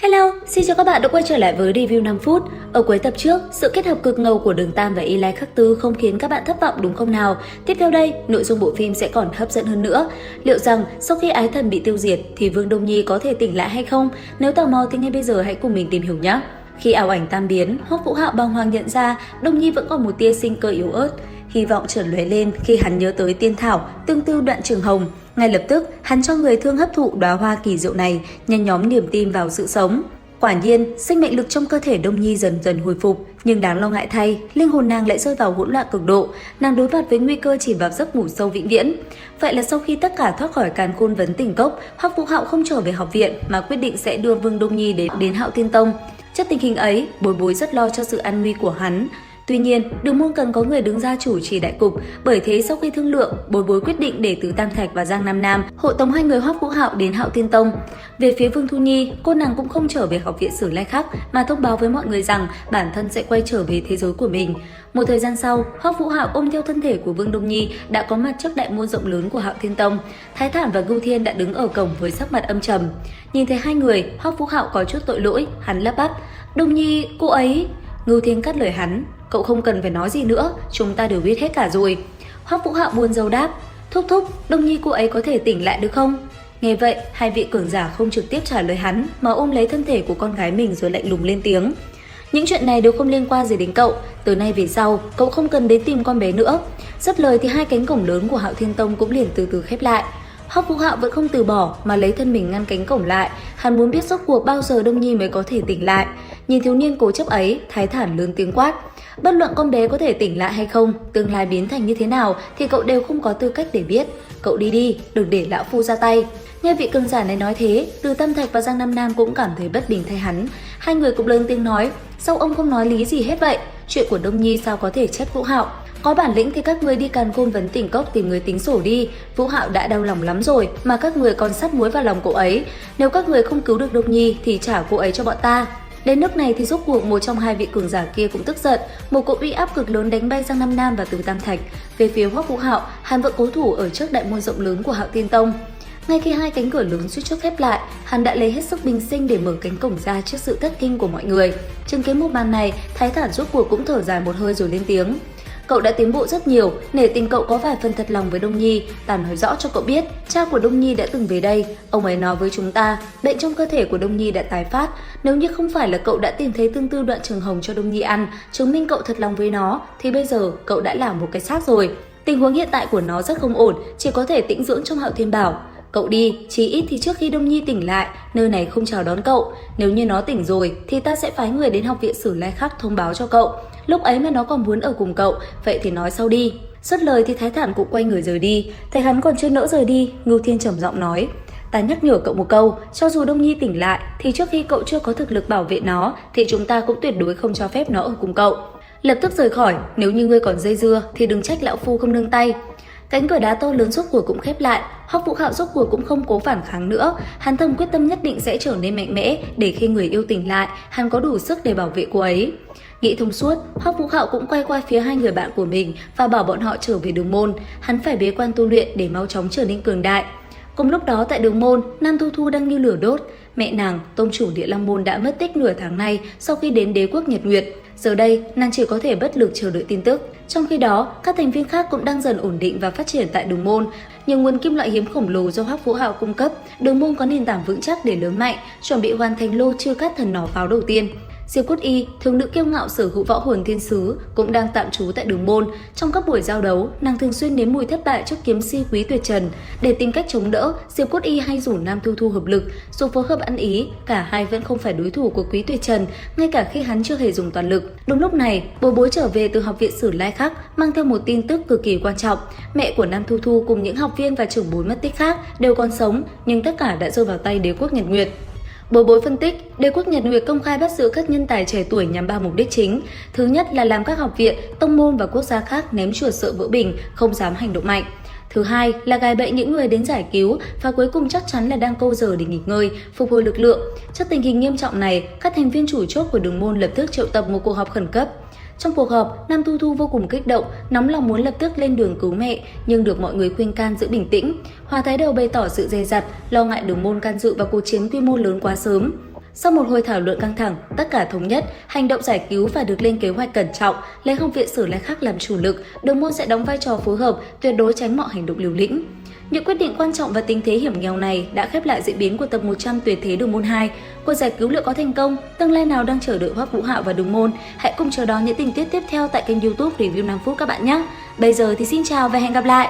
Hello, xin chào các bạn đã quay trở lại với review 5 phút. Ở cuối tập trước, sự kết hợp cực ngầu của Đường Tam và Eli Khắc Tư không khiến các bạn thất vọng đúng không nào? Tiếp theo đây, nội dung bộ phim sẽ còn hấp dẫn hơn nữa. Liệu rằng sau khi ái thần bị tiêu diệt thì Vương Đông Nhi có thể tỉnh lại hay không? Nếu tò mò thì ngay bây giờ hãy cùng mình tìm hiểu nhé. Khi ảo ảnh tan biến, Hoắc Vũ Hạo bàng hoàng nhận ra Đông Nhi vẫn còn một tia sinh cơ yếu ớt. Hy vọng chợt lóe lên khi hắn nhớ tới tiên thảo tương tư Đoạn Trường Hồng. Ngay lập tức, hắn cho người thương hấp thụ đóa hoa kỳ diệu này, nhen nhóm niềm tin vào sự sống. Quả nhiên, sinh mệnh lực trong cơ thể Đông Nhi dần dần hồi phục, nhưng đáng lo ngại thay, linh hồn nàng lại rơi vào hỗn loạn cực độ, nàng đối mặt với nguy cơ chìm vào giấc ngủ sâu vĩnh viễn. Vậy là sau khi tất cả thoát khỏi càn khôn vấn tỉnh cốc, Hoắc Vũ Hạo không trở về học viện mà quyết định sẽ đưa Vương Đông Nhi đến Hạo Thiên Tông. Trước tình hình ấy, Bối Bối rất lo cho sự an nguy của hắn. Tuy nhiên, Đường Môn cần có người đứng ra chủ trì đại cục, bởi thế sau khi thương lượng, Bối Bối quyết định để Từ Tam Thạch và Giang Nam Nam hộ tống hai người Hoắc Vũ Hạo đến Hạo Thiên Tông. Về phía Vương Thu Nhi, cô nàng cũng không trở về học viện Sử Lai Khắc mà thông báo với mọi người rằng bản thân sẽ quay trở về thế giới của mình. Một thời gian sau, Hoắc Vũ Hạo ôm theo thân thể của Vương Đông Nhi đã có mặt trước đại môn rộng lớn của Hạo Thiên Tông. Thái Thản và Ngưu Thiên đã đứng ở cổng với sắc mặt âm trầm. Nhìn thấy hai người, Hoắc Vũ Hạo có chút tội lỗi, hắn lắp bắp: "Đông Nhi, cô ấy..." Ngưu Thiên cắt lời hắn: "Cậu không cần phải nói gì nữa, chúng ta đều biết hết cả rồi." Hoắc Vũ Hạo buồn rầu đáp: "Thúc thúc, Đông Nhi cô ấy có thể tỉnh lại được không?" Nghe vậy, hai vị cường giả không trực tiếp trả lời hắn mà ôm lấy thân thể của con gái mình rồi lạnh lùng lên tiếng: "Những chuyện này đều không liên quan gì đến cậu, từ nay về sau, cậu không cần đến tìm con bé nữa." Dứt lời thì hai cánh cổng lớn của Hạo Thiên Tông cũng liền từ từ khép lại. Hoắc Vũ Hạo vẫn không từ bỏ mà lấy thân mình ngăn cánh cổng lại, hắn muốn biết rốt cuộc bao giờ Đông Nhi mới có thể tỉnh lại. Nhìn thiếu niên cố chấp ấy, Thái Thản lớn tiếng quát: "Bất luận con bé có thể tỉnh lại hay không, tương lai biến thành như thế nào thì cậu đều không có tư cách để biết. Cậu đi đi, đừng để lão phu ra tay." Nghe vị cường giả này nói thế, Từ Tam Thạch và Giang Nam Nam cũng cảm thấy bất bình thay hắn. Hai người cũng lớn tiếng nói: "Sao ông không nói lý gì hết vậy? Chuyện của Đông Nhi sao có thể trách Vũ Hạo? Có bản lĩnh thì các người đi càn khôn vấn tỉnh cốc tìm người tính sổ đi. Vũ Hạo đã đau lòng lắm rồi mà các người còn sắt muối vào lòng cô ấy. Nếu các người không cứu được Đông Nhi thì trả cô ấy cho bọn ta." Đến nước này thì rốt cuộc một trong hai vị cường giả kia cũng tức giận, một cỗ uy áp cực lớn đánh bay Giang Nam Nam và Từ Tam Thạch. Về phía Hoắc Vũ Hạo, hắn vẫn cố thủ ở trước đại môn rộng lớn của Hạo Thiên Tông. Ngay khi hai cánh cửa lớn suýt chút khép lại, hắn đã lấy hết sức bình sinh để mở cánh cổng ra trước sự thất kinh của mọi người. Chứng kiến một màn này, Thái Thản rốt cuộc cũng thở dài một hơi rồi lên tiếng: "Cậu đã tiến bộ rất nhiều, nể tình cậu có vài phần thật lòng với Đông Nhi. Ta nói rõ cho cậu biết, cha của Đông Nhi đã từng về đây. Ông ấy nói với chúng ta, bệnh trong cơ thể của Đông Nhi đã tái phát. Nếu như không phải là cậu đã tìm thấy tương tư Đoạn Trường Hồng cho Đông Nhi ăn, chứng minh cậu thật lòng với nó, thì bây giờ cậu đã là một cái xác rồi. Tình huống hiện tại của nó rất không ổn, chỉ có thể tĩnh dưỡng trong Hạo Thiên Bảo. Cậu đi, chí ít thì trước khi Đông Nhi tỉnh lại, nơi này không chào đón cậu. Nếu như nó tỉnh rồi, thì ta sẽ phái người đến học viện Sử Lai Khắc thông báo cho cậu. Lúc ấy mà nó còn muốn ở cùng cậu, vậy thì nói sau đi." Dứt lời thì Thái Thản cũng quay người rời đi. Thấy hắn còn chưa nỡ rời đi, Ngưu Thiên trầm giọng nói: "Ta nhắc nhở cậu một câu, cho dù Đông Nhi tỉnh lại, thì trước khi cậu chưa có thực lực bảo vệ nó, thì chúng ta cũng tuyệt đối không cho phép nó ở cùng cậu. Lập tức rời khỏi, nếu như ngươi còn dây dưa, thì đừng trách lão phu không nương tay." Cánh cửa đá to lớn rốt cuộc cũng khép lại, Hoắc Vũ Hạo rốt cuộc cũng không cố phản kháng nữa, hắn thầm quyết tâm nhất định sẽ trở nên mạnh mẽ để khi người yêu tỉnh lại, hắn có đủ sức để bảo vệ cô ấy. Nghĩ thông suốt, Hoắc Vũ Hạo cũng quay qua phía hai người bạn của mình và bảo bọn họ trở về Đường Môn, hắn phải bế quan tu luyện để mau chóng trở nên cường đại. Cùng lúc đó tại Đường Môn, Nam Thu Thu đang như lửa đốt. Mẹ nàng, tông chủ Địa Long Môn đã mất tích nửa tháng nay sau khi đến đế quốc Nhật Nguyệt. Giờ đây, nàng chỉ có thể bất lực chờ đợi tin tức. Trong khi đó, các thành viên khác cũng đang dần ổn định và phát triển tại Đường Môn. Nhiều nguồn kim loại hiếm khổng lồ do Hoắc Vũ Hạo cung cấp, Đường Môn có nền tảng vững chắc để lớn mạnh, chuẩn bị hoàn thành lô chiêu cắt thần nỏ pháo đầu tiên. Diệp Cốt Y, thiếu nữ kiêu ngạo sở hữu võ hồn thiên sứ, cũng đang tạm trú tại Đường Môn. Trong các buổi giao đấu, nàng thường xuyên nếm mùi thất bại trước kiếm si Quý Tuyệt Trần. Để tìm cách chống đỡ, Diệp Cốt Y hay rủ Nam Thu Thu hợp lực, dù phối hợp ăn ý, cả hai vẫn không phải đối thủ của Quý Tuyệt Trần, ngay cả khi hắn chưa hề dùng toàn lực. Đúng lúc này, Bối Bối trở về từ học viện Sử Lai Khắc, mang theo một tin tức cực kỳ quan trọng. Mẹ của Nam Thu Thu cùng những học viên và trưởng bối mất tích khác đều còn sống, nhưng tất cả đã rơi vào tay đế quốc Nhật Nguyệt. Bối Bối phân tích, đế quốc Nhật Nguyệt công khai bắt giữ các nhân tài trẻ tuổi nhằm 3 mục đích chính. Thứ nhất là làm các học viện, tông môn và quốc gia khác ném chuột sợ vỡ bình, không dám hành động mạnh. Thứ hai là gài bẫy những người đến giải cứu, và cuối cùng chắc chắn là đang câu giờ để nghỉ ngơi, phục hồi lực lượng. Trước tình hình nghiêm trọng này, các thành viên chủ chốt của Đường Môn lập tức triệu tập một cuộc họp khẩn cấp. Trong cuộc họp, Nam Thu Thu vô cùng kích động, nóng lòng muốn lập tức lên đường cứu mẹ, nhưng được mọi người khuyên can giữ bình tĩnh. Hoa Thái Đầu bày tỏ sự dè dặt, lo ngại Đường Môn can dự vào cuộc chiến quy mô lớn quá sớm. Sau một hồi thảo luận căng thẳng, tất cả thống nhất, hành động giải cứu và được lên kế hoạch cẩn trọng, lấy Học viện Sử Lai Khắc làm chủ lực, Đường môn sẽ đóng vai trò phối hợp, tuyệt đối tránh mọi hành động liều lĩnh. Những quyết định quan trọng và tình thế hiểm nghèo này đã khép lại diễn biến của tập 100 tuyệt thế Đường môn 2. Cuộc giải cứu liệu có thành công? Tương lai nào đang chờ đợi Hoắc Vũ Hạo và Đường môn? Hãy cùng chờ đón những tình tiết tiếp theo tại kênh YouTube Review 5 phút các bạn nhé. Bây giờ thì xin chào và hẹn gặp lại.